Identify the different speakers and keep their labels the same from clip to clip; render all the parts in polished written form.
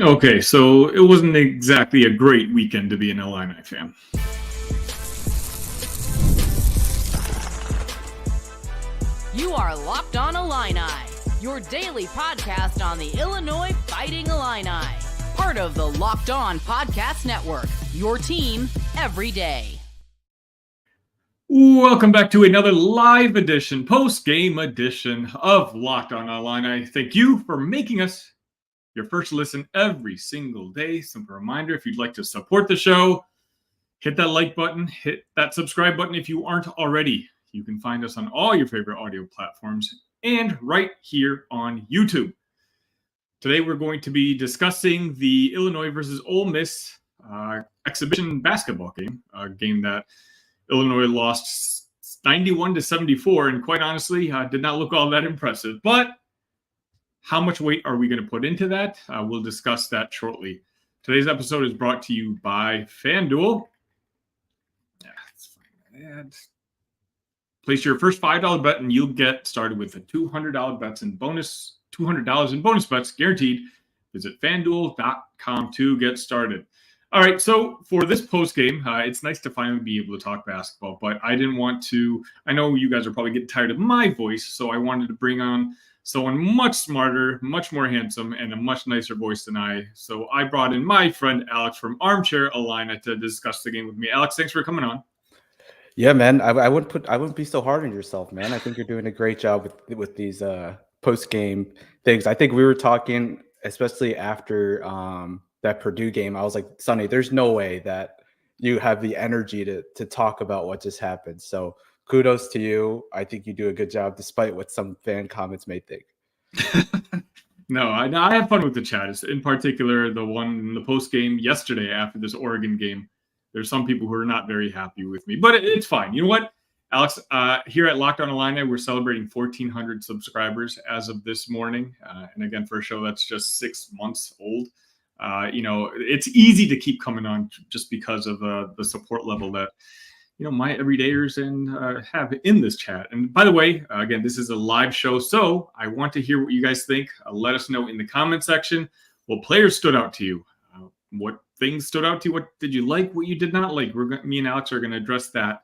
Speaker 1: Okay, so it wasn't exactly a great weekend to be an Illini fan.
Speaker 2: You are Locked On Illini, your daily podcast on the Illinois Fighting Illini. Part of the Locked On Podcast Network, your team every day.
Speaker 1: Welcome back to another live edition, post-game edition of Locked On Illini. Thank you for making us your first listen every single day. Simple reminder, if you'd like to support the show, hit that like button, hit that subscribe button if you aren't already. You can find us on all your favorite audio platforms and right here on YouTube. Today we're going to be discussing the Illinois versus Ole Miss exhibition basketball game, a game that Illinois lost 91-74, and quite honestly, did not look all that impressive. But how much weight are we going to put into that? We'll discuss that shortly. Today's episode is brought to you by FanDuel. Let's find that ad. Place your first $5 bet and you'll get started with a $200 bets and bonus, $200 in bonus bets guaranteed. Visit FanDuel.com to get started. All right, so for this post game, it's nice to finally be able to talk basketball, but I didn't want to. I know you guys are probably getting tired of my voice, so I wanted to bring on someone much smarter, much more handsome, and a much nicer voice than I. So I brought in my friend Alex from Armchair Illini to discuss the game with me. Alex, thanks for coming on.
Speaker 3: Yeah, man. I wouldn't be so hard on yourself, man. I think you're doing a great job with these post game things. I think we were talking, especially after that Purdue game. I was like, Sunny, there's no way that you have the energy to talk about what just happened. So kudos to you. I think you do a good job, despite what some fan comments may think.
Speaker 1: No, I have fun with the chat. In particular, the one in the post game yesterday after this Oregon game. There's some people who are not very happy with me, but it's fine. You know what, Alex? Here at Locked On Illini, we're celebrating 1,400 subscribers as of this morning. And again, for a show that's just 6 months old, it's easy to keep coming on just because of the support level that my everydayers have in this chat. And by the way, again, this is a live show, so I want to hear what you guys think. Let us know in the comment section what players stood out to you. What things stood out to you? What did you like? What you did not like? Me and Alex are going to address that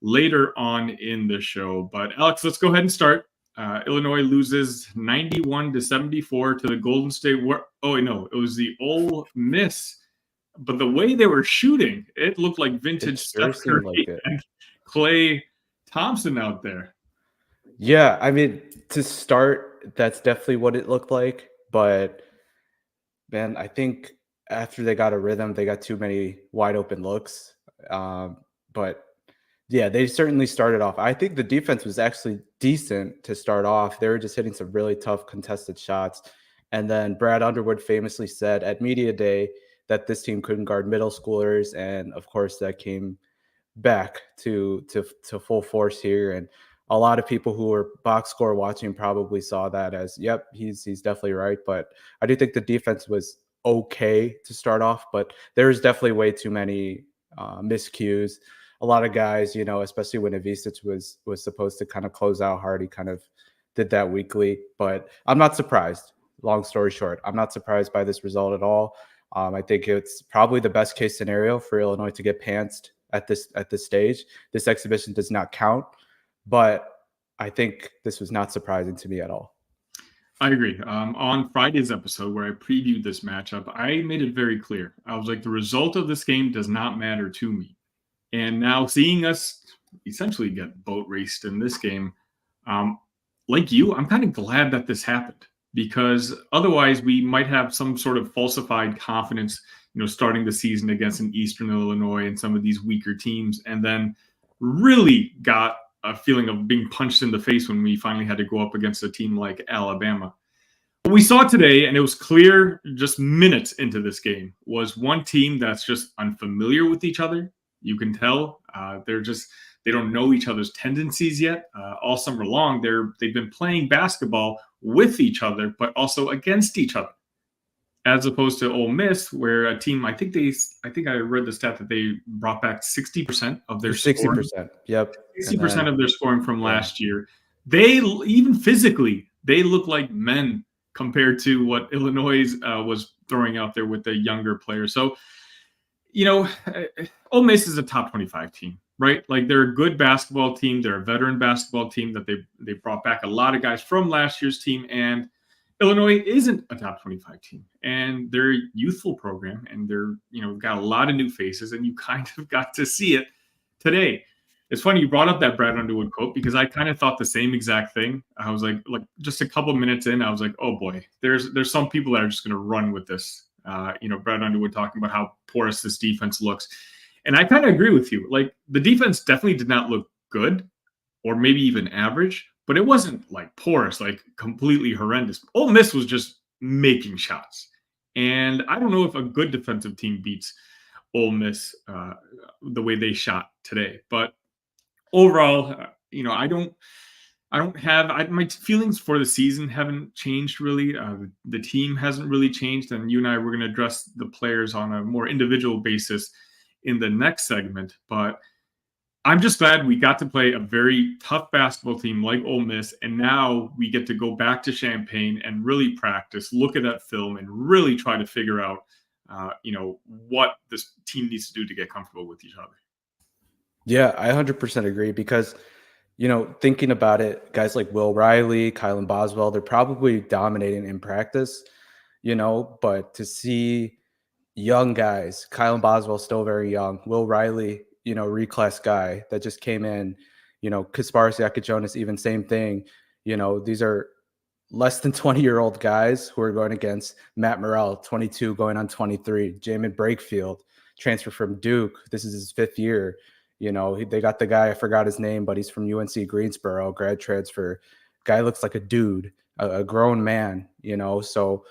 Speaker 1: later on in the show. But Alex, let's go ahead and start. Illinois loses 91-74 to the Golden State. It was the Ole Miss. But the way they were shooting, it looked like vintage Steph Curry and Klay Thompson out there.
Speaker 3: Yeah, I mean, to start, that's definitely what it looked like. But man, I think after they got a rhythm, they got too many wide open looks. But yeah, they certainly started off. I think the defense was actually decent to start off. They were just hitting some really tough contested shots. And then Brad Underwood famously said at media day that this team couldn't guard middle schoolers. And of course that came back to full force here. And a lot of people who were box score watching probably saw that as, yep, he's definitely right. But I do think the defense was okay to start off, but there's definitely way too many miscues. A lot of guys, especially when Lavich was supposed to kind of close out hard, he kind of did that weekly. But I'm not surprised. Long story short, I'm not surprised by this result at all. I think it's probably the best case scenario for Illinois to get pantsed at this stage. This exhibition does not count, but I think this was not surprising to me at all.
Speaker 1: I agree. On Friday's episode where I previewed this matchup, I made it very clear. I was like, the result of this game does not matter to me. And now seeing us essentially get boat raced in this game, like you, I'm kind of glad that this happened, because otherwise we might have some sort of falsified confidence, starting the season against an Eastern Illinois and some of these weaker teams, and then really got a feeling of being punched in the face when we finally had to go up against a team like Alabama. What we saw today, and it was clear just minutes into this game, was one team that's just unfamiliar with each other. You can tell they don't know each other's tendencies yet. All summer long, they've been playing basketball with each other, but also against each other. As opposed to Ole Miss, where a team, I think I read the stat that they brought back 60% of their 60%.
Speaker 3: Scoring. Yep.
Speaker 1: 60% of their scoring from last year. They, even physically, they look like men compared to what Illinois was throwing out there with the younger players. So, Ole Miss is a top 25 team, right? Like they're a good basketball team. They're a veteran basketball team that they brought back a lot of guys from last year's team. And Illinois isn't a top 25 team, and they're a youthful program, and they're, got a lot of new faces, and you kind of got to see it today. It's funny you brought up that Brad Underwood quote, because I kind of thought the same exact thing. I was like just a couple minutes in, I was like, oh boy, there's some people that are just going to run with this. Brad Underwood talking about how porous this defense looks. And I kind of agree with you. Like the defense definitely did not look good, or maybe even average, but it wasn't like porous, like completely horrendous. Ole Miss was just making shots. And I don't know if a good defensive team beats Ole Miss the way they shot today. But overall, my feelings for the season haven't changed really. The team hasn't really changed. And you and I, we're going to address the players on a more individual basis in the next segment. But I'm just glad we got to play a very tough basketball team like Ole Miss, and now we get to go back to Champaign and really practice, look at that film, and really try to figure out, what this team needs to do to get comfortable with each other.
Speaker 3: Yeah, I 100% agree because, thinking about it, guys like Will Riley, Kylan Boswell, they're probably dominating in practice, but to see young guys, Kylan Boswell still very young, Will Riley, reclass guy that just came in, Kasparis, Jakucionis, even same thing. These are less than 20-year-old guys who are going against Matt Morrell, 22, going on 23. Jamin Brakefield, transfer from Duke. This is his 5th year. They got the guy, I forgot his name, but he's from UNC Greensboro, grad transfer. Guy looks like a dude, a grown man, So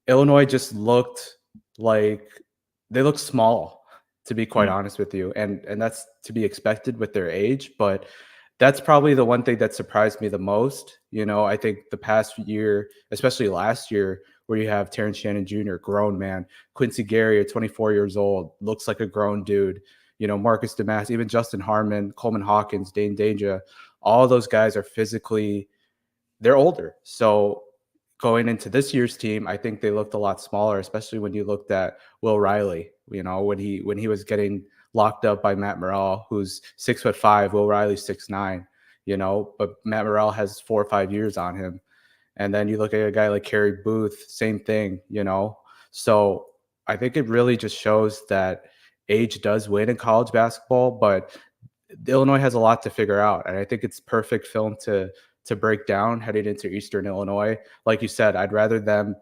Speaker 3: Illinois just looked like they looked small, to be quite honest with you. And that's to be expected with their age. But that's probably the one thing that surprised me the most. I think the past year, especially last year, where you have Terrence Shannon Jr., grown man, Quincy Gary, 24 years old, looks like a grown dude, Marcus Damas, even Justin Harmon, Coleman Hawkins, Dane Danger, all those guys are physically, they're older. So going into this year's team, I think they looked a lot smaller, especially when you looked at Will Riley, when he was getting locked up by Matt Morrell, who's 6'5", Will Riley's 6'9", but Matt Morrell has 4 or 5 years on him. And then you look at a guy like Kerry Booth, same thing, So I think it really just shows that age does win in college basketball, but Illinois has a lot to figure out. And I think it's perfect film to break down heading into Eastern Illinois. Like you said, I'd rather them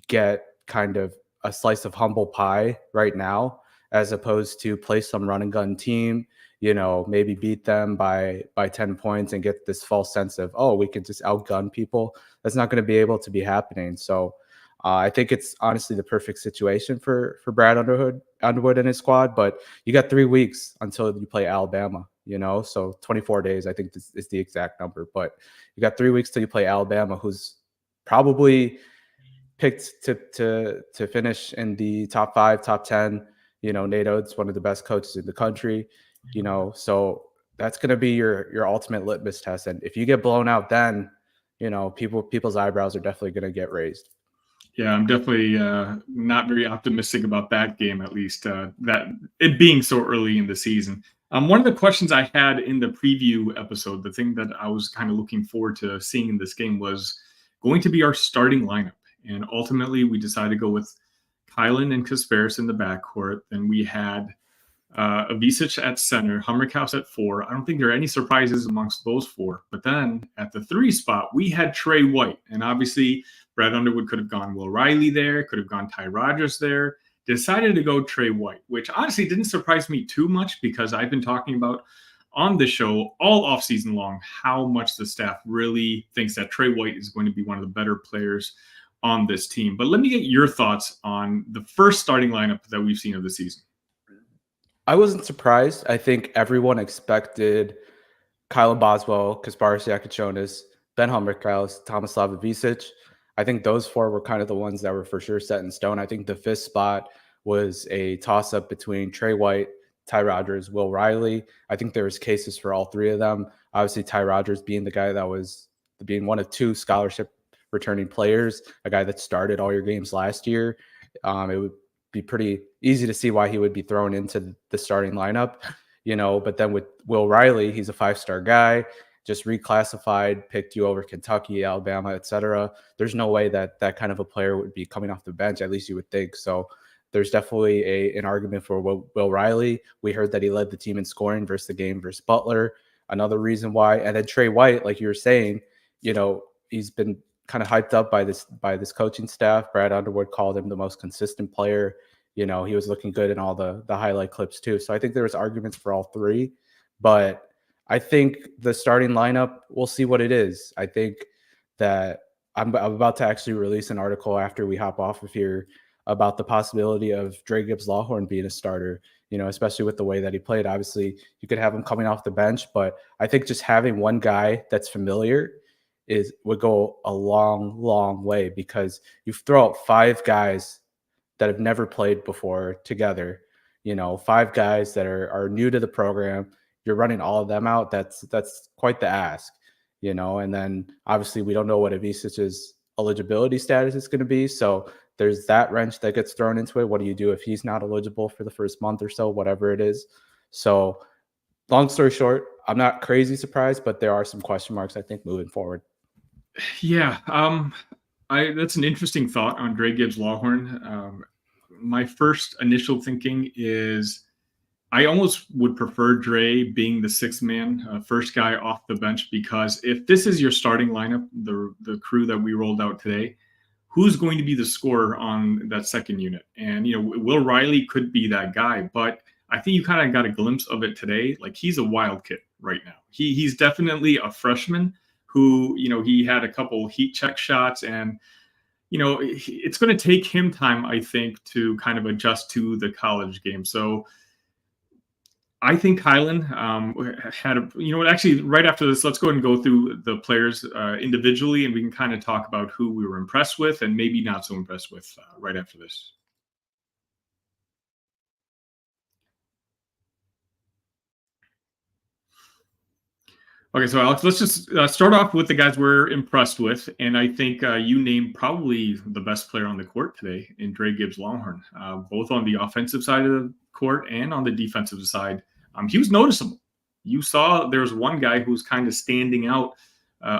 Speaker 3: get kind of a slice of humble pie right now, as opposed to play some run and gun team, maybe beat them by 10 points and get this false sense of, oh, we can just outgun people. That's not going to be able to be happening. So I think it's honestly the perfect situation for Brad Underwood and his squad. But you got 3 weeks until you play Alabama, so 24 days, I think this is the exact number. But you got 3 weeks till you play Alabama, who's probably picked to finish in the top 5, top 10. Nate Oates, one of the best coaches in the country, so that's going to be your ultimate litmus test. And if you get blown out, then, people's eyebrows are definitely going to get raised.
Speaker 1: Yeah, I'm definitely not very optimistic about that game, at least that it being so early in the season. One of the questions I had in the preview episode, the thing that I was kind of looking forward to seeing in this game was going to be our starting lineup. And ultimately, we decided to go with Kylan and Kasparis in the backcourt. Then we had Lavich at center, Hummerkaus at 4. I don't think there are any surprises amongst those 4. But then at the 3 spot, we had Trey White. And obviously, Brad Underwood could have gone Will Riley there, could have gone Ty Rogers there. Decided to go Trey White, which honestly didn't surprise me too much, because I've been talking about on the show all offseason long how much the staff really thinks that Trey White is going to be one of the better players on this team. But let me get your thoughts on the first starting lineup that we've seen of the season.
Speaker 3: I wasn't surprised. I think everyone expected Kylan Boswell, Kasparis Jakucionis, Ben Hummerkaus, Tomislav Lavich. I think those 4 were kind of the ones that were for sure set in stone. I think the 5th spot was a toss-up between Trey White, Ty Rogers, Will Riley. I think there was cases for all 3 of them. Obviously, Ty Rogers being the guy that was being one of 2 scholarship returning players, a guy that started all your games last year. It would be pretty easy to see why he would be thrown into the starting lineup, but then with Will Riley, he's a 5-star guy, just reclassified, picked you over Kentucky, Alabama, etc. There's no way that that kind of a player would be coming off the bench, at least you would think. So there's definitely an argument for Will Riley. We heard that he led the team in scoring versus the game versus Butler. Another reason why. And then Trey White, like you were saying, he's been kind of hyped up by this coaching staff. Brad Underwood called him the most consistent player. He was looking good in all the highlight clips too. So I think there was arguments for all three. But I think the starting lineup, we'll see what it is. I think that I'm about to actually release an article after we hop off of here about the possibility of Dre Gibbs-Lawhorn being a starter, especially with the way that he played. Obviously, you could have him coming off the bench, but I think just having one guy that's familiar would go a long, long way, because you throw out 5 guys that have never played before together, 5 guys that are new to the program. You're running all of them out. That's quite the ask, and then obviously we don't know what Ivicic's eligibility status is going to be. So there's that wrench that gets thrown into it. What do you do if he's not eligible for the first month or so, whatever it is? So long story short, I'm not crazy surprised, but there are some question marks, I think, moving forward.
Speaker 1: Yeah. That's an interesting thought on Dre Gibbs-Lawhorn. My first initial thinking is I almost would prefer Dre being the 6th man, first guy off the bench, because if this is your starting lineup, the crew that we rolled out today, who's going to be the scorer on that second unit? And, Will Riley could be that guy, but I think you kind of got a glimpse of it today. Like, he's a wild kid right now. He's definitely a freshman who, he had a couple heat check shots, and, it's going to take him time, I think, to kind of adjust to the college game. So I think Kylan had actually right after this, let's go ahead and go through the players individually, and we can kind of talk about who we were impressed with and maybe not so impressed with right after this. Okay, so Alex, let's just start off with the guys we're impressed with, and I think you named probably the best player on the court today in Dre Gibbs-Lawhorn, both on the offensive side of the court and on the defensive side. He was noticeable. You saw there was one guy who was kind of standing out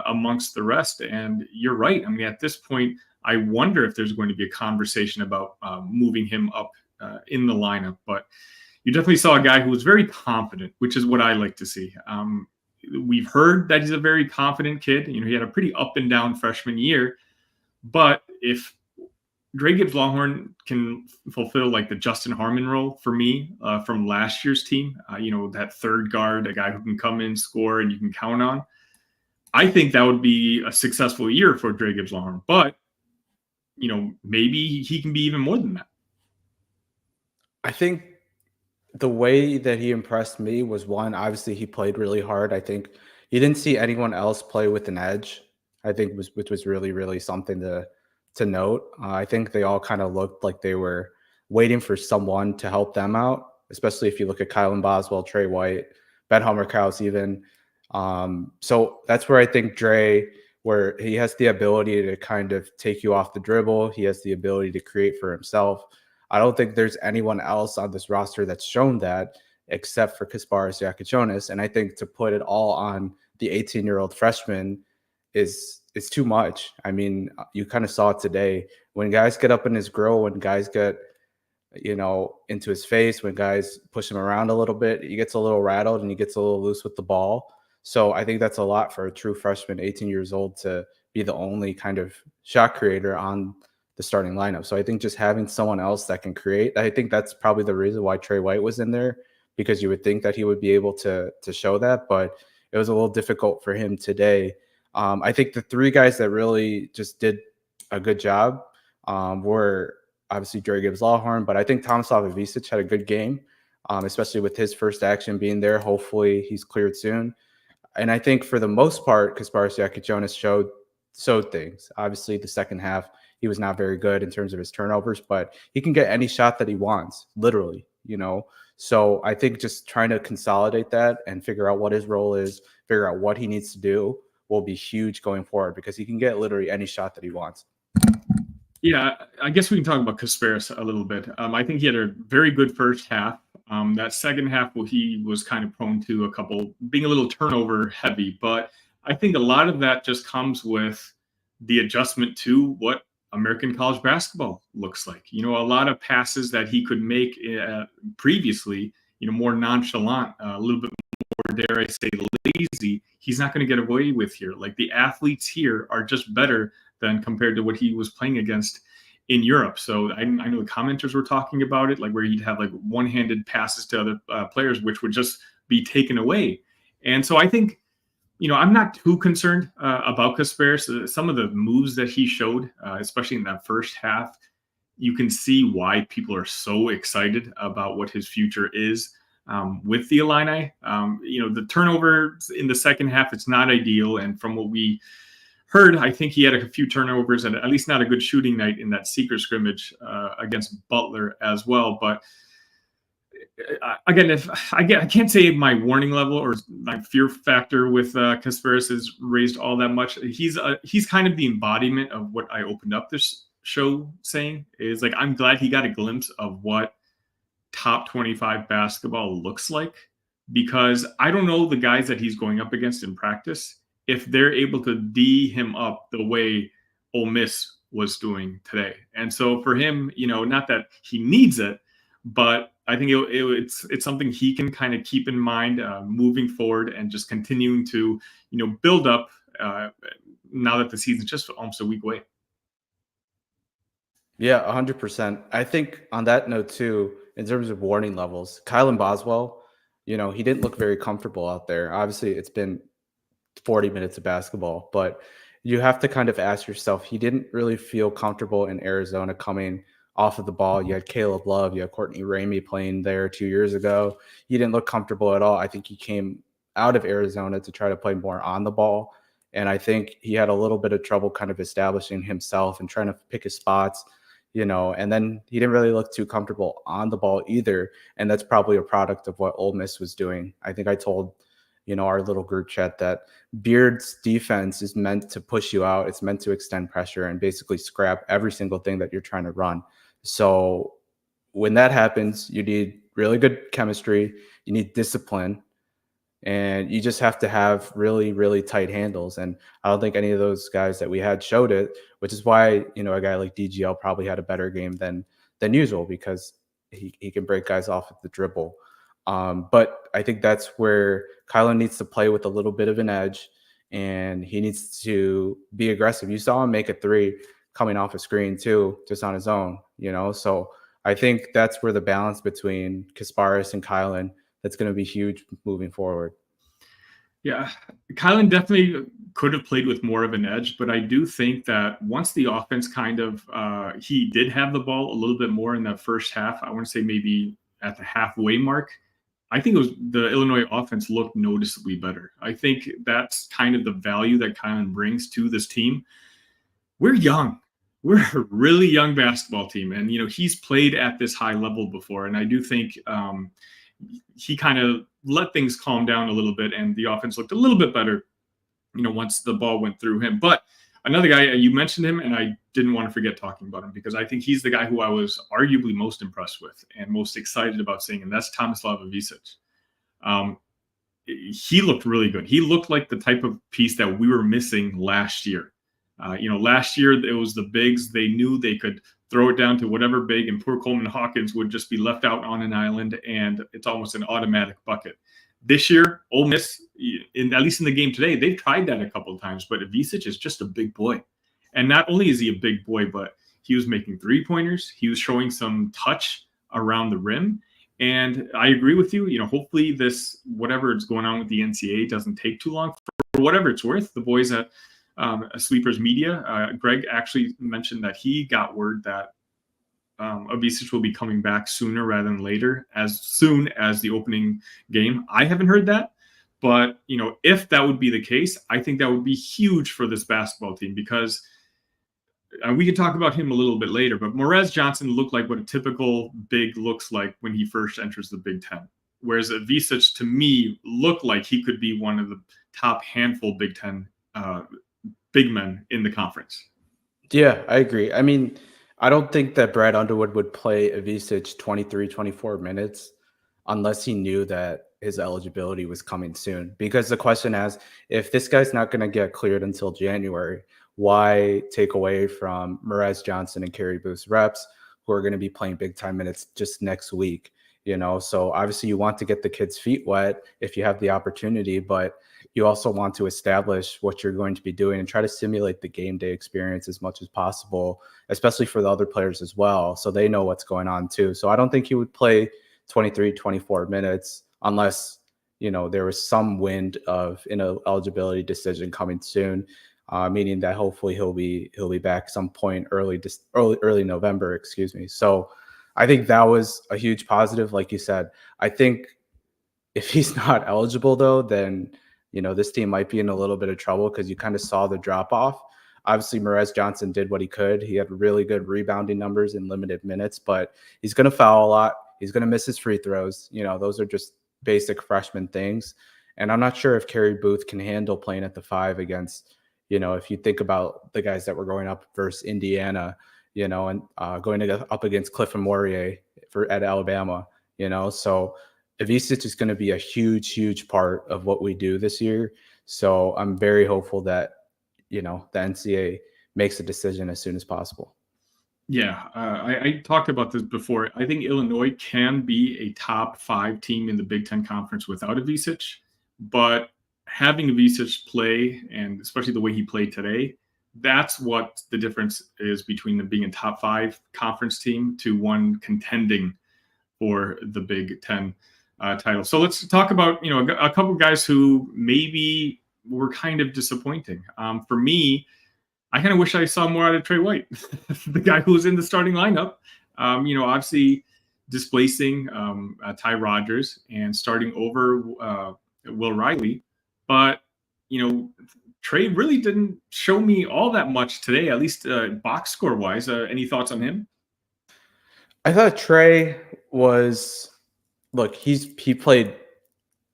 Speaker 1: amongst the rest, and you're right. I mean, at this point, I wonder if there's going to be a conversation about moving him up in the lineup, but you definitely saw a guy who was very confident, which is what I like to see. We've heard that he's a very confident kid. He had a pretty up and down freshman year, but if Dre Gibbs-Lawhorn can fulfill like the Justin Harmon role for me from last year's team, that third guard, a guy who can come in, score, and you can count on, I think that would be a successful year for Dre Gibbs-Lawhorn. But, maybe he can be even more than that.
Speaker 3: I think the way that he impressed me was, one, obviously he played really hard. I think you didn't see anyone else play with an edge, I think, which was really, really something to note. I think they all kind of looked like they were waiting for someone to help them out, especially if you look at Kylan Boswell, Trey White, Ben Hummerkaus even. So that's where I think Dre, where he has the ability to kind of take you off the dribble. He has the ability to create for himself. I don't think there's anyone else on this roster that's shown that except for Kasparas Jakucionis. And I think to put it all on the 18-year-old freshman is too much. I mean, you kind of saw it today. When guys get up in his grill, when guys get, into his face, when guys push him around a little bit, he gets a little rattled and he gets a little loose with the ball. So I think that's a lot for a true freshman, 18 years old, to be the only kind of shot creator on the starting lineup. So I think just having someone else that can create, I think that's probably the reason why Trey White was in there, because you would think that he would be able to show that, but it was a little difficult for him today. I think the 3 guys that really just did a good job were obviously Dre Gibbs-Lawhorn, but I think Tomislav Ivicic had a good game, especially with his first action being there. Hopefully he's cleared soon. And I think for the most part, Kasparas Jakucionis showed things. Obviously the second half, he was not very good in terms of his turnovers, but he can get any shot that he wants, literally, So I think just trying to consolidate that and figure out what his role is, figure out what he needs to do will be huge going forward because he can get literally any shot that he wants.
Speaker 1: Yeah, I guess we can talk about Kasparas a little bit. I think he had a very good first half. That second half, well, he was kind of prone to a couple being a little turnover heavy, but I think a lot of that just comes with the adjustment to what American college basketball looks like. A lot of passes that he could make previously, more nonchalant, a little bit more, dare I say, lazy, he's not going to get away with here. Like, the athletes here are just better than compared to what he was playing against in Europe. So I know the commenters were talking about it, like where he'd have like one-handed passes to other players, which would just be taken away. And so I think, I'm not too concerned about Kasparas. Some of the moves that he showed, especially in that first half, you can see why people are so excited about what his future is with the Illini. The turnovers in the second half, it's not ideal. And from what we heard, I think he had a few turnovers and at least not a good shooting night in that secret scrimmage against Butler as well. But again, if I can't say my warning level or my fear factor with Kasparas is raised all that much. He's kind of the embodiment of what I opened up this show saying, is like, I'm glad he got a glimpse of what top 25 basketball looks like, because I don't know the guys that he's going up against in practice if they're able to D him up the way Ole Miss was doing today. And so for him, not that he needs it, but I think it's something he can kind of keep in mind moving forward and just continuing to, build up now that the season's just almost a week away.
Speaker 3: Yeah, 100%. I think on that note too, in terms of warning levels, Kylan Boswell, he didn't look very comfortable out there. Obviously, it's been 40 minutes of basketball, but you have to kind of ask yourself, he didn't really feel comfortable in Arizona coming off of the ball. You had Caleb Love, you had Courtney Ramey playing there 2 years ago. He didn't look comfortable at all. I think he came out of Arizona to try to play more on the ball. And I think he had a little bit of trouble kind of establishing himself and trying to pick his spots, and then he didn't really look too comfortable on the ball either. And that's probably a product of what Ole Miss was doing. I think I told our little group chat that Beard's defense is meant to push you out. It's meant to extend pressure and basically scrap every single thing that you're trying to run. So when that happens, you need really good chemistry, you need discipline, and you just have to have really, really tight handles. And I don't think any of those guys that we had showed it, which is why, a guy like DGL probably had a better game than usual, because he can break guys off at the dribble. But I think that's where Kylan needs to play with a little bit of an edge, and he needs to be aggressive. You saw him make a three coming off a screen too, just on his own, So I think that's where the balance between Kasparas and Kylan, that's going to be huge moving forward.
Speaker 1: Yeah, Kylan definitely could have played with more of an edge, but I do think that once the offense kind of, he did have the ball a little bit more in that first half. I want to say maybe at the halfway mark. I think it was the Illinois offense looked noticeably better. I think that's kind of the value that Kylan brings to this team. We're young. We're a really young basketball team. And, he's played at this high level before. And I do think he kind of let things calm down a little bit, and the offense looked a little bit better, once the ball went through him. But another guy, you mentioned him, and I didn't want to forget talking about him, because I think he's the guy who I was arguably most impressed with and most excited about seeing, and that's Tomislav Lavich. He looked really good. He looked like the type of piece that we were missing last year. Last year it was the bigs. They knew they could throw it down to whatever big, and poor Coleman Hawkins would just be left out on an island, and it's almost an automatic bucket. This year, Ole Miss, at least in the game today, they've tried that a couple of times, but Lavich is just a big boy. And not only is he a big boy, but he was making three-pointers. He was showing some touch around the rim. And I agree with you. Hopefully this, whatever is going on with the NCAA, doesn't take too long. For whatever it's worth, the boys at Sleepers Media, Greg actually mentioned that he got word that Lavich will be coming back sooner rather than later, as soon as the opening game. I haven't heard that, but if that would be the case, I think that would be huge for this basketball team, because we can talk about him a little bit later, but Morez Johnson looked like what a typical big looks like when he first enters the Big Ten. Whereas Lavich, to me, looked like he could be one of the top handful Big Ten big men in the conference.
Speaker 3: Yeah, I agree. I mean, I don't think that Brad Underwood would play Ivisic 23, 24 minutes unless he knew that his eligibility was coming soon. Because the question is, if this guy's not going to get cleared until January, why take away from Mraz Johnson and Kerry Booth's reps, who are going to be playing big time minutes just next week? So obviously you want to get the kids' feet wet if you have the opportunity, but you also want to establish what you're going to be doing and try to simulate the game day experience as much as possible, especially for the other players as well, so they know what's going on too. So I don't think he would play 23, 24 minutes unless, there was some wind of an eligibility decision coming soon, meaning that hopefully he'll be back some point early November, excuse me. So I think that was a huge positive. Like you said, I think if he's not eligible though, then this team might be in a little bit of trouble, because you kind of saw the drop off. Obviously, Mraz Johnson did what he could. He had really good rebounding numbers in limited minutes, but he's going to foul a lot. He's going to miss his free throws. Those are just basic freshman things. And I'm not sure if Kerry Booth can handle playing at the 5 against, if you think about the guys that were going up versus Indiana, and going up against Cliff and Mourier at Alabama, so Ivisic is going to be a huge, huge part of what we do this year. So I'm very hopeful that, the NCAA makes a decision as soon as possible.
Speaker 1: Yeah, I talked about this before. I think Illinois can be a top 5 team in the Big Ten Conference without Ivisic, but having Ivisic play, and especially the way he played today, that's what the difference is between them being a top 5 conference team to one contending for the Big Ten title. So let's talk about, a couple of guys who maybe were kind of disappointing. For me, I kind of wish I saw more out of Trey White, the guy who was in the starting lineup, obviously displacing Ty Rodgers and starting over Will Riley. But, Trey really didn't show me all that much today, at least box score wise. Any thoughts on him?
Speaker 3: I thought Trey was, look, he played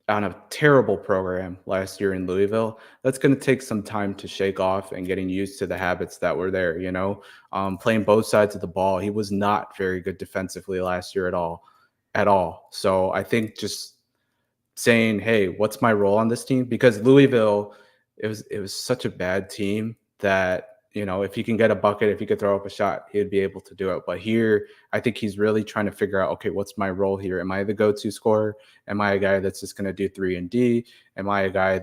Speaker 3: on a terrible program last year in Louisville. That's going to take some time to shake off and getting used to the habits that were there, playing both sides of the ball. He was not very good defensively last year at all. So I think just saying, hey, what's my role on this team? Because Louisville, it was such a bad team that, if he can get a bucket, if he could throw up a shot, he'd be able to do it. But here, I think he's really trying to figure out, okay, what's my role here? Am I the go-to scorer? Am I a guy that's just going to do 3 and D? Am I a guy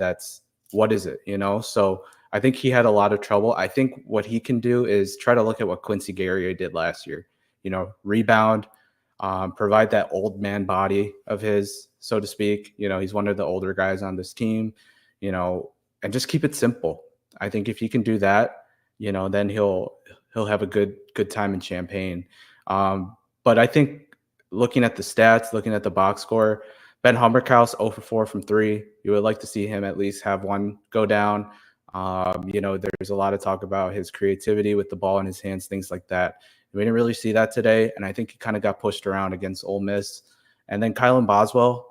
Speaker 3: what is it? So I think he had a lot of trouble. I think what he can do is try to look at what Quincy Guerrier did last year, rebound, provide that old man body of his, so to speak. He's one of the older guys on this team, and just keep it simple. I think if he can do that, then he'll have a good time in Champaign. But I think looking at the stats, looking at the box score, Ben Humberkaus 0 for 4 from 3. You would like to see him at least have one go down. There's a lot of talk about his creativity with the ball in his hands, things like that. We didn't really see that today, and I think he kind of got pushed around against Ole Miss. And then Kylan Boswell,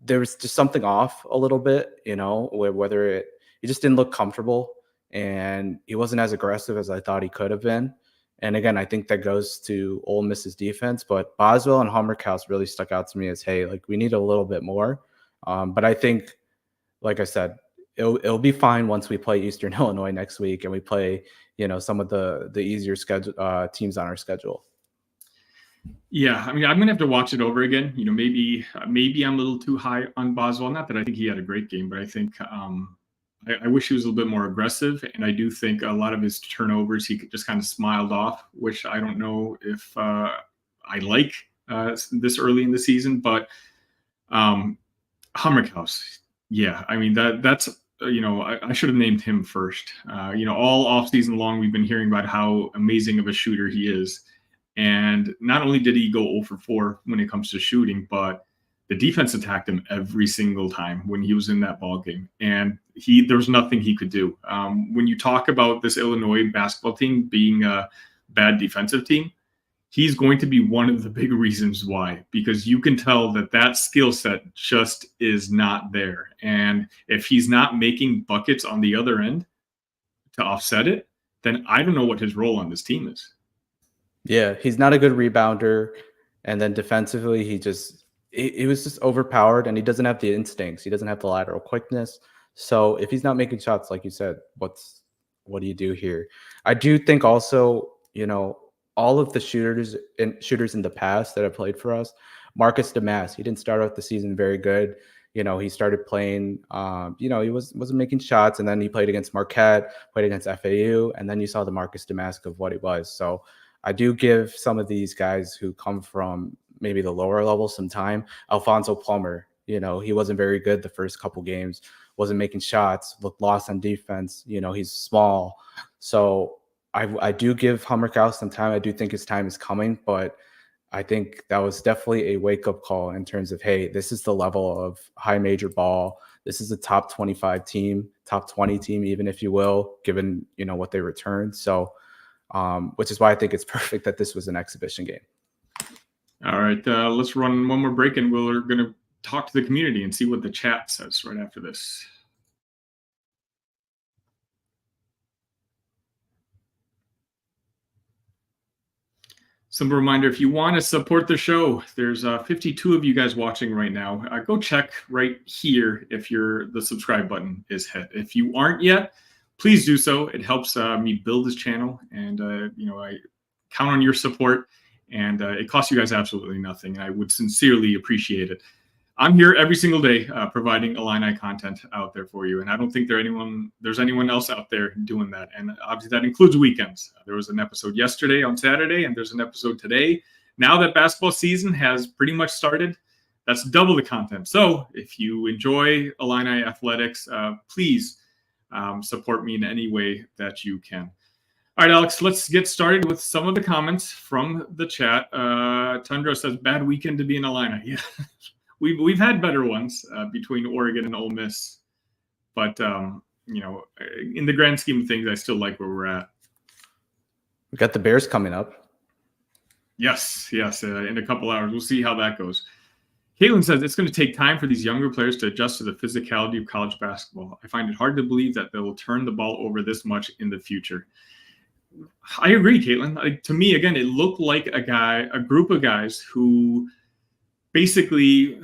Speaker 3: there was just something off a little bit, whether he just didn't look comfortable. And he wasn't as aggressive as I thought he could have been. And again, I think that goes to Ole Miss's defense. But Boswell and Humberkaus really stuck out to me as, hey, we need a little bit more. But I think, like I said, it'll be fine once we play Eastern Illinois next week and we play, some of the easier schedule teams on our schedule.
Speaker 1: Yeah, I'm going to have to watch it over again. Maybe I'm a little too high on Boswell. Not that I think he had a great game, but I think I wish he was a little bit more aggressive, and I do think a lot of his turnovers he just kind of smiled off, which I don't know if I like this early in the season. But Humberkaus, yeah, that's I should have named him first. All off season long we've been hearing about how amazing of a shooter he is, and not only did he go 0 for 4 when it comes to shooting, but the defense attacked him every single time when he was in that ball game, and there was nothing he could do. When you talk about this Illinois basketball team being a bad defensive team, he's going to be one of the big reasons why, because you can tell that skill set just is not there. And if he's not making buckets on the other end to offset it, then I don't know what his role on this team is.
Speaker 3: Yeah, he's not a good rebounder. And then defensively, he was just overpowered, and he doesn't have the instincts. He doesn't have the lateral quickness. So if he's not making shots, like you said, what do you do here? I do think also, all of the shooters in the past that have played for us, Marcus Damas, he didn't start out the season very good. He started playing, he wasn't making shots, and then he played against Marquette, played against FAU, and then you saw the Marcus Damas of what he was. So I do give some of these guys who come from maybe the lower level some time. Alfonso Plummer, he wasn't very good the first couple games, wasn't making shots, looked lost on defense. He's small. So I do give Hummerkow some time. I do think his time is coming, but I think that was definitely a wake-up call in terms of, hey, this is the level of high major ball. This is a top 25 team, top 20 team, even if you will, given, what they returned. So, which is why I think it's perfect that this was an exhibition game.
Speaker 1: All right, let's run one more break, and we're going to talk to the community and see what the chat says right after this. Some reminder, if you want to support the show, there's 52 of you guys watching right now. Go check right here if the subscribe button is hit. If you aren't yet, please do so. It helps me build this channel, and I count on your support, and it costs you guys absolutely nothing, and I would sincerely appreciate it. I'm here every single day providing Illini content out there for you, and I don't think there's anyone else out there doing that. And obviously that includes weekends. There was an episode yesterday on Saturday, and there's an episode today. Now that basketball season has pretty much started, that's double the content. So if you enjoy Illini athletics, please support me in any way that you can. All right, Alex, let's get started with some of the comments from the chat. Tundra says, bad weekend to be an Illini. Yeah. We've had better ones between Oregon and Ole Miss, but in the grand scheme of things, I still like where we're at.
Speaker 3: We got the Bears coming up.
Speaker 1: Yes, in a couple hours. We'll see how that goes. Caitlin says it's going to take time for these younger players to adjust to the physicality of college basketball. I find it hard to believe that they will turn the ball over this much in the future. I agree, Caitlin. To me, again, it looked like a group of guys who basically,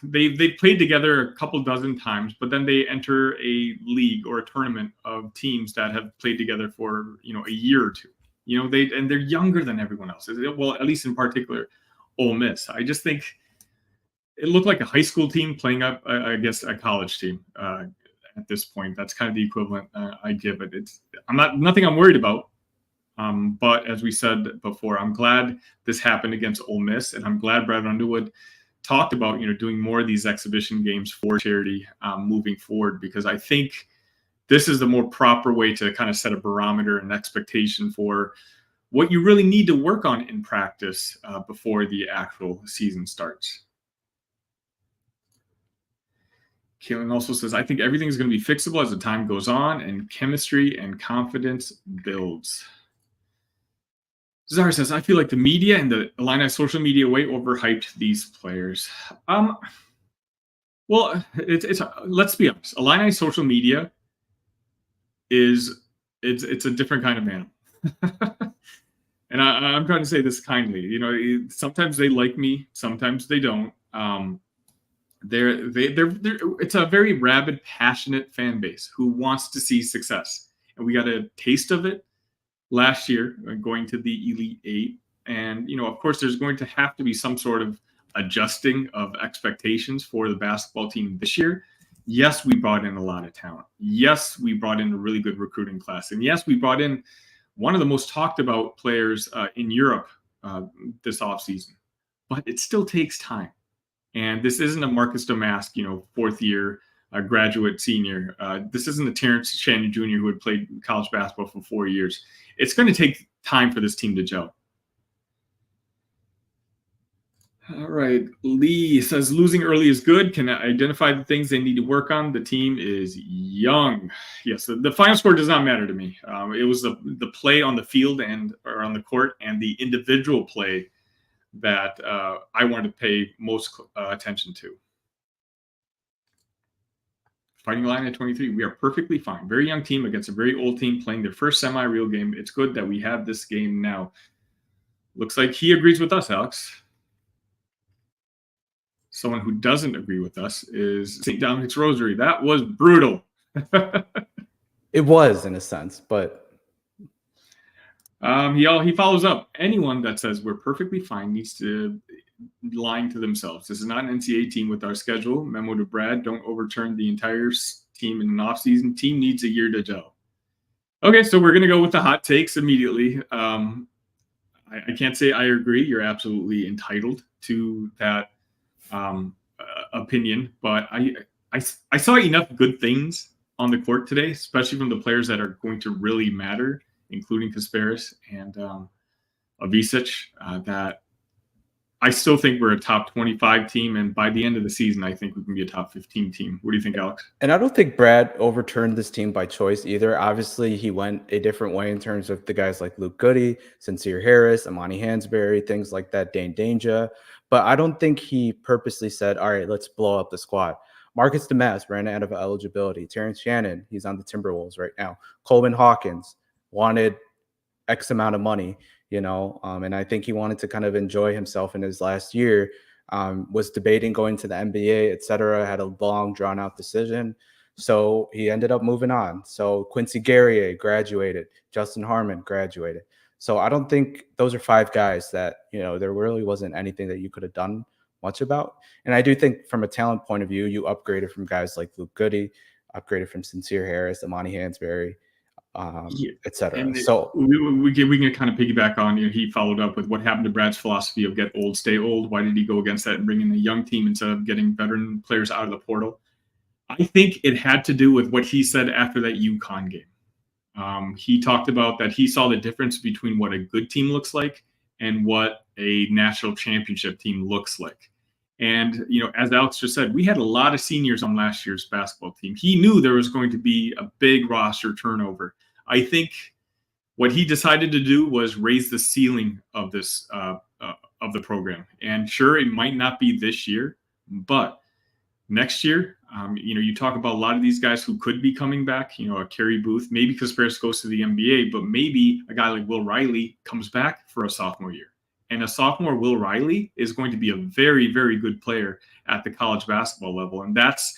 Speaker 1: they played together a couple dozen times, but then they enter a league or a tournament of teams that have played together for, a year or two. They're younger than everyone else. Well, at least in particular, Ole Miss. I just think it looked like a high school team playing up against a college team at this point. That's kind of the equivalent I give it. Nothing I'm worried about. But as we said before, I'm glad this happened against Ole Miss, and I'm glad Brad Underwood talked about, doing more of these exhibition games for charity moving forward, because I think this is the more proper way to kind of set a barometer and expectation for what you really need to work on in practice before the actual season starts. Kaylin also says, I think everything's going to be fixable as the time goes on and chemistry and confidence builds. Zara says, I feel like the media and the Illini social media way overhyped these players. Well, it's let's be honest. Illini social media it's a different kind of animal. And I'm trying to say this kindly. Sometimes they like me, sometimes they don't. It's a very rabid, passionate fan base who wants to see success, and we got a taste of it last year going to the Elite Eight. And, of course, there's going to have to be some sort of adjusting of expectations for the basketball team this year. Yes, we brought in a lot of talent. Yes, we brought in a really good recruiting class. And yes, we brought in one of the most talked about players in Europe this offseason. But it still takes time. And this isn't a Marcus Damas, fourth year graduate senior. This isn't a Terrence Shannon Jr. who had played college basketball for 4 years. It's going to take time for this team to gel. All right. Lee says losing early is good. Can identify the things they need to work on. The team is young. Yes, the final score does not matter to me. It was the play on the field or on the court and the individual play that I wanted to pay most attention to. Fighting Illini at 23. We are perfectly fine. Very young team against a very old team playing their first semi-real game. It's good that we have this game now. Looks like he agrees with us, Alex. Someone who doesn't agree with us is St. Dominic's Rosary. That was brutal.
Speaker 3: It was, in a sense, but
Speaker 1: he follows up. Anyone that says we're perfectly fine needs to lying to themselves. This is not an NCAA team with our schedule. Memo to Brad: don't overturn the entire team in an offseason. Team needs a year to gel. Okay, so we're gonna go with the hot takes immediately. I can't say I agree. You're absolutely entitled to that opinion, but I saw enough good things on the court today, especially from the players that are going to really matter, including Kasparis and Lavich, that I still think we're a top 25 team, and by the end of the season, I think we can be a top 15 team. What do you think, Alex?
Speaker 3: And I don't think Brad overturned this team by choice either. Obviously, he went a different way in terms of the guys like Luke Goody, Sincere Harris, Amani Hansberry, things like that, Dane Danger. But I don't think he purposely said, all right, let's blow up the squad. Marcus Demas ran out of eligibility. Terrence Shannon, he's on the Timberwolves right now. Coleman Hawkins wanted X amount of money, and I think he wanted to kind of enjoy himself in his last year, was debating going to the NBA, etc., had a long, drawn-out decision. So he ended up moving on. So Quincy Guerrier graduated. Justin Harmon graduated. So I don't think those are five guys that, there really wasn't anything that you could have done much about. And I do think from a talent point of view, you upgraded from guys like Luke Goody, upgraded from Sincere Harris, Amani Hansberry, etc. So
Speaker 1: we can kind of piggyback on, he followed up with what happened to Brad's philosophy of get old, stay old. Why did he go against that and bring in a young team instead of getting veteran players out of the portal? I think it had to do with what he said after that UConn game. He talked about that he saw the difference between what a good team looks like and what a national championship team looks like. And, as Alex just said, we had a lot of seniors on last year's basketball team. He knew there was going to be a big roster turnover. I think what he decided to do was raise the ceiling of this of the program. And sure, it might not be this year, but next year, you talk about a lot of these guys who could be coming back, a Kerry Booth, maybe Kasparis goes to the NBA, but maybe a guy like Will Riley comes back for a sophomore year. And a sophomore Will Riley is going to be a very, very good player at the college basketball level. And that's,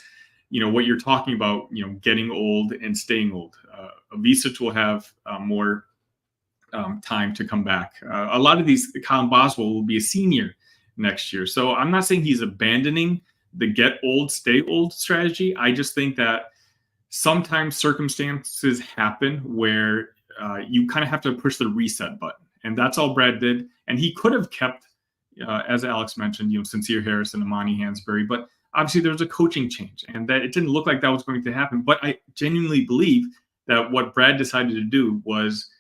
Speaker 1: what you're talking about, getting old and staying old. Lavich will have more time to come back. A lot of these, Colin Boswell will be a senior next year. So I'm not saying he's abandoning the get old, stay old strategy. I just think that sometimes circumstances happen where you kind of have to push the reset button. And that's all Brad did. And he could have kept, as Alex mentioned, Sincere Harris and Amani Hansberry. But obviously there was a coaching change and that it didn't look like that was going to happen. But I genuinely believe that what Brad decided to do was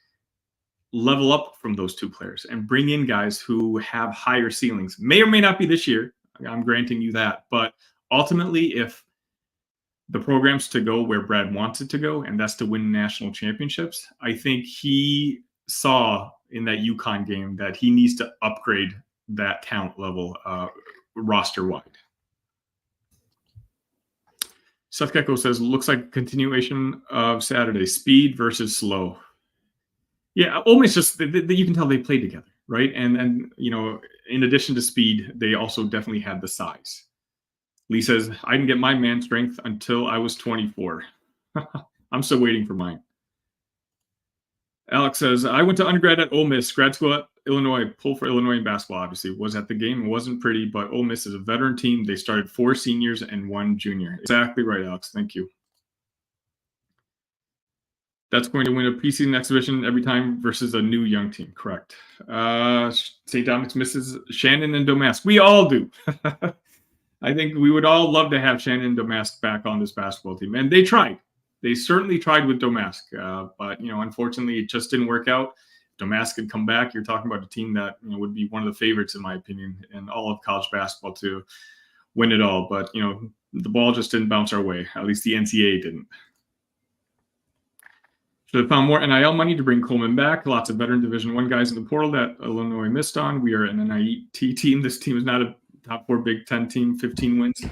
Speaker 1: level up from those two players and bring in guys who have higher ceilings. May or may not be this year. I'm granting you that. But ultimately, if the program's to go where Brad wants it to go, and that's to win national championships, I think he saw in that UConn game that he needs to upgrade that talent level roster-wide. Seth Gecko says, looks like continuation of Saturday, speed versus slow. Yeah, Ole Miss just, you can tell they play together, right? And in addition to speed, they also definitely had the size. Lee says, I didn't get my man strength until I was 24. I'm still waiting for mine. Alex says, I went to undergrad at Ole Miss, grad school at Illinois, pull for Illinois in basketball, obviously. Was at the game. It wasn't pretty, but Ole Miss is a veteran team. They started 4 seniors and 1 junior. Exactly right, Alex. Thank you. That's going to win a preseason exhibition every time versus a new young team. Correct. St. Dominic's misses Shannon and Domask. We all do. I think we would all love to have Shannon and Domask back on this basketball team. And they tried. They certainly tried with Domask. But, unfortunately, it just didn't work out. Damascus could come back, you're talking about a team that would be one of the favorites, in my opinion, in all of college basketball to win it all. But the ball just didn't bounce our way. At least the NCAA didn't. Should have found more NIL money to bring Coleman back. Lots of veteran Division I guys in the portal that Illinois missed on. We are an NIT team. This team is not a top 4 Big Ten team. 15 wins.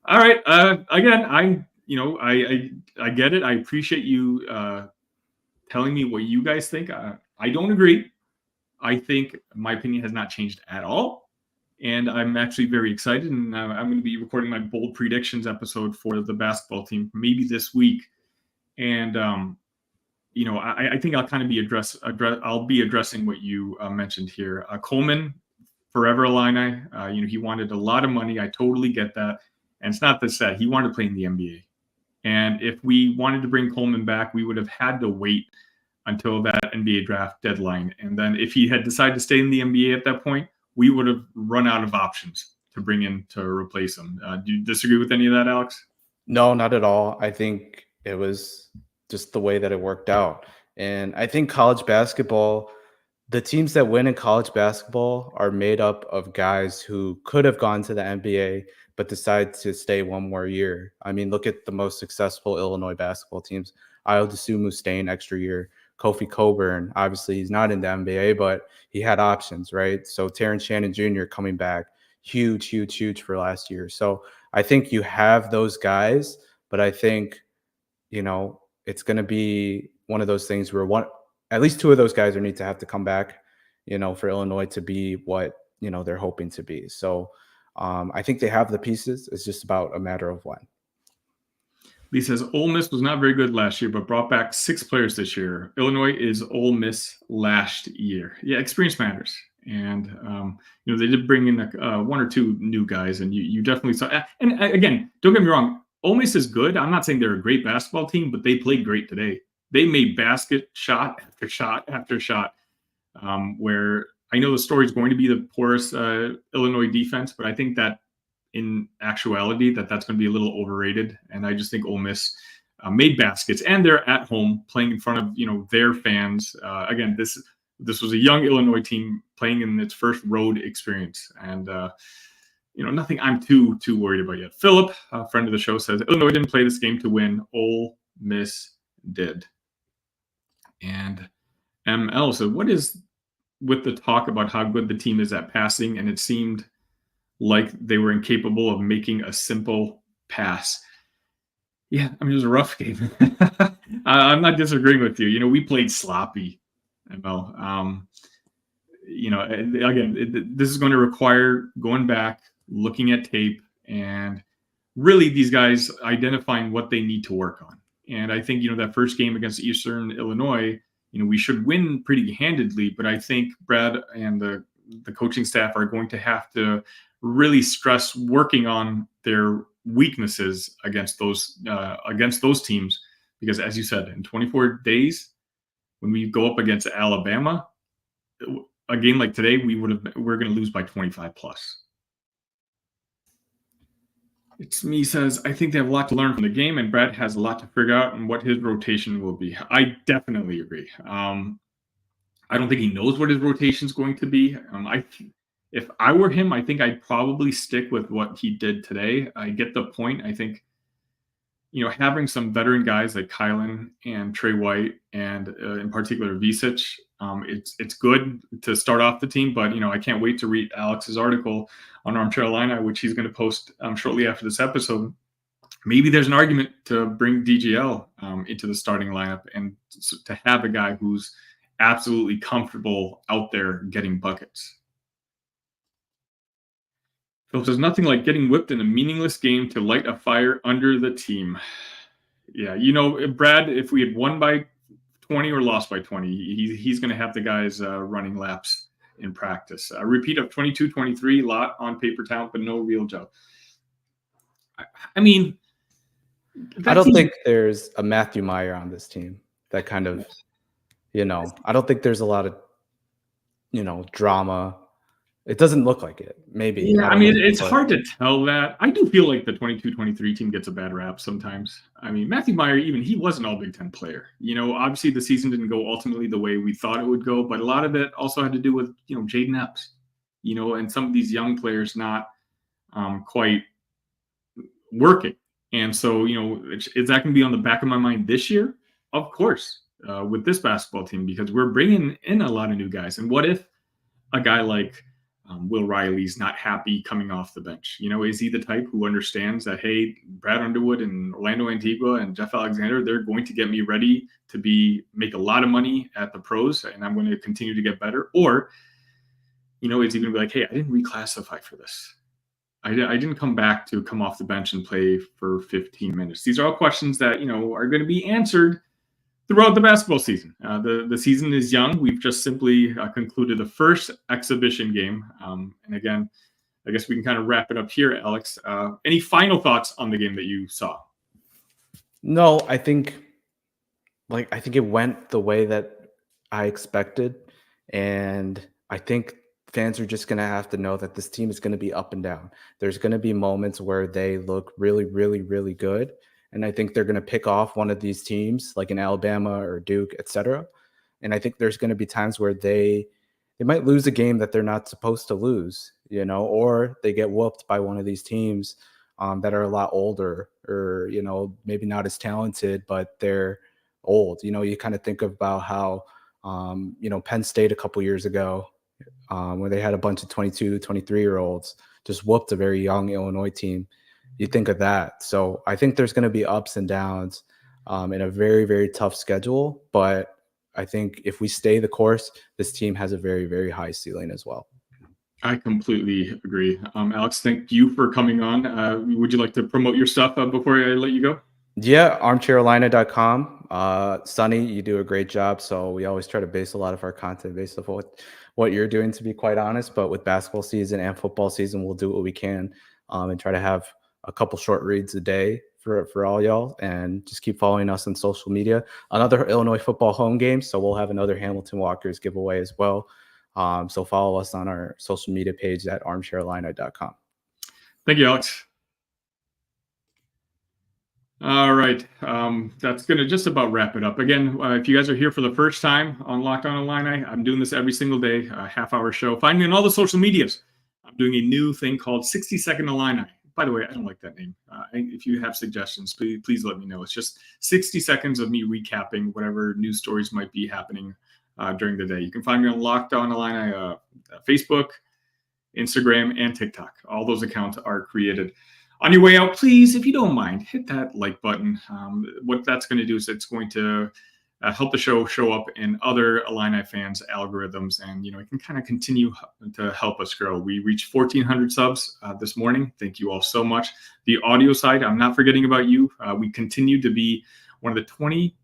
Speaker 1: All right. Again, I get it. I appreciate you telling me what you guys think. I don't agree. I think my opinion has not changed at all. And I'm actually very excited. And I'm going to be recording my bold predictions episode for the basketball team maybe this week. And, I think I'll kind of I'll be addressing what you mentioned here. Coleman, forever Illini. He wanted a lot of money. I totally get that. And it's not that he wanted to play in the NBA. And if we wanted to bring Coleman back, we would have had to wait until that NBA draft deadline. And then if he had decided to stay in the NBA at that point, we would have run out of options to bring in to replace him. Do you disagree with any of that, Alex?
Speaker 3: No, not at all. I think it was just the way that it worked out. And I think college basketball, the teams that win in college basketball are made up of guys who could have gone to the NBA but decide to stay one more year. I mean, look at the most successful Illinois basketball teams. Ayo Dosunmu staying extra year. Kofi Coburn, obviously he's not in the NBA, but he had options, right? So Terrence Shannon Jr. coming back, huge for last year. So I think you have those guys, but I think, it's going to be one of those things where at least 2 of those guys need to have to come back, for Illinois to be what, they're hoping to be. So I think they have the pieces. It's just about a matter of when.
Speaker 1: Lee says, Ole Miss was not very good last year, but brought back 6 players this year. Illinois is Ole Miss last year. Yeah, experience matters. And, they did bring in 1 or 2 new guys, and you definitely saw. And again, don't get me wrong, Ole Miss is good. I'm not saying they're a great basketball team, but they played great today. They made basket shot after shot after shot, where I know the story is going to be the poorest Illinois defense, but I think that in actuality that's going to be a little overrated. And I just think Ole Miss made baskets, and they're at home playing in front of their fans. Again, this was a young Illinois team playing in its first road experience, and nothing I'm too worried about yet. Philip, a friend of the show, says Illinois didn't play this game to win. Ole Miss did. And ML said, what is with the talk about how good the team is at passing? And it seemed like they were incapable of making a simple pass. Yeah, I mean, it was a rough game. I'm not disagreeing with you. We played sloppy, ML. Again, this is going to require going back, looking at tape, and really these guys identifying what they need to work on. And I think, that first game against Eastern Illinois, we should win pretty handedly, but I think Brad and the coaching staff are going to have to really stress working on their weaknesses against those teams, because as you said, in 24 days, when we go up against Alabama, a game like today, we're going to lose by 25 plus. It's me says, I think they have a lot to learn from the game, and Brad has a lot to figure out on what his rotation will be. I definitely agree. I don't think he knows what his rotation is going to be. If I were him, I think I'd probably stick with what he did today. I get the point. I think, having some veteran guys like Kylan and Trey White and in particular Visic, it's good to start off the team. But, I can't wait to read Alex's article on Armchair Illini, which he's going to post shortly after this episode. Maybe there's an argument to bring DGL into the starting lineup and to have a guy who's absolutely comfortable out there getting buckets. Phil says, nothing like getting whipped in a meaningless game to light a fire under the team. Yeah, Brad, if we had won by 20 or lost by 20, he's going to have the guys running laps in practice. A repeat of 22-23, lot on paper talent, but no real job. I mean,
Speaker 3: I don't think there's a Matthew Meyer on this team that kind of, I don't think there's a lot of, drama It doesn't look like it. Maybe.
Speaker 1: Yeah,
Speaker 3: I
Speaker 1: I
Speaker 3: don't
Speaker 1: mean,
Speaker 3: know,
Speaker 1: it's
Speaker 3: but
Speaker 1: hard to tell that. I do feel like the 22-23 team gets a bad rap sometimes. I mean, Matthew Meyer, even he was an All-Big Ten player. Obviously the season didn't go ultimately the way we thought it would go, but a lot of it also had to do with, Jaden Epps, and some of these young players not quite working. And so, is that going to be on the back of my mind this year? Of course, with this basketball team, because we're bringing in a lot of new guys. And what if a guy like Will Riley's not happy coming off the bench? Is he the type who understands that, hey, Brad Underwood and Orlando Antigua and Jeff Alexander, they're going to get me ready to make a lot of money at the pros, and I'm going to continue to get better? Or, is he going to be like, hey, I didn't reclassify for this. I didn't come back to come off the bench and play for 15 minutes. These are all questions that, are going to be answered throughout the basketball season. The season is young. We've just simply concluded the first exhibition game. And again, I guess we can kind of wrap it up here, Alex. Any final thoughts on the game that you saw?
Speaker 3: No, I think it went the way that I expected. And I think fans are just going to have to know that this team is going to be up and down. There's going to be moments where they look really, really, really good. And I think they're going to pick off one of these teams like in Alabama or Duke, etc. And I think there's going to be times where they might lose a game that they're not supposed to lose, or they get whooped by one of these teams that are a lot older or, maybe not as talented, but they're old. You kind of think about how, Penn State a couple years ago, where they had a bunch of 22, 23-year-olds just whooped a very young Illinois team. You think of that. So I think there's going to be ups and downs in a very, very tough schedule. But I think if we stay the course, this team has a very, very high ceiling as well.
Speaker 1: I completely agree. Alex, thank you for coming on. Would you like to promote your stuff before I let you go?
Speaker 3: Yeah, armchairillini.com. Sunny, you do a great job. So we always try to base a lot of our content based off what you're doing, to be quite honest. But with basketball season and football season, we'll do what we can and try to have a couple short reads a day for all y'all, and just keep following us on social media. Another Illinois football home game, so we'll have another Hamilton Walkers giveaway as well. So follow us on our social media page at armchairillini.com.
Speaker 1: Thank you, Alex. All right. That's going to just about wrap it up. Again, if you guys are here for the first time on Locked On Illini, I'm doing this every single day, a half-hour show. Find me on all the social medias. I'm doing a new thing called 60-Second Illini. By the way, I don't like that name. If you have suggestions, please let me know. It's just 60 seconds of me recapping whatever news stories might be happening during the day. You can find me on Locked On Illini, Facebook, Instagram, and TikTok. All those accounts are created. On your way out, please, if you don't mind, hit that like button. What that's going to do is it's going to help the show up in other Illini fans' algorithms, and it can kind of continue to help us grow. We reached 1,400 subs this morning. Thank you all so much. The audio side, I'm not forgetting about you. We continue to be one of the 20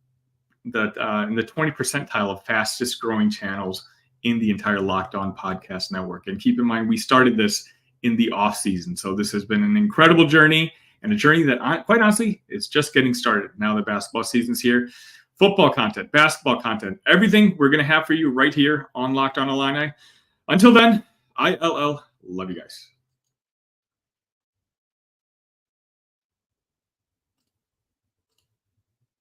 Speaker 1: in the 20 percentile of fastest growing channels in the entire Locked On podcast network. And keep in mind, we started this in the off season, so this has been an incredible journey, and a journey that, quite honestly, is just getting started. Now the basketball season's here. Football content, basketball content, everything we're going to have for you right here on Locked On Illini. Until then, ILL, love you guys.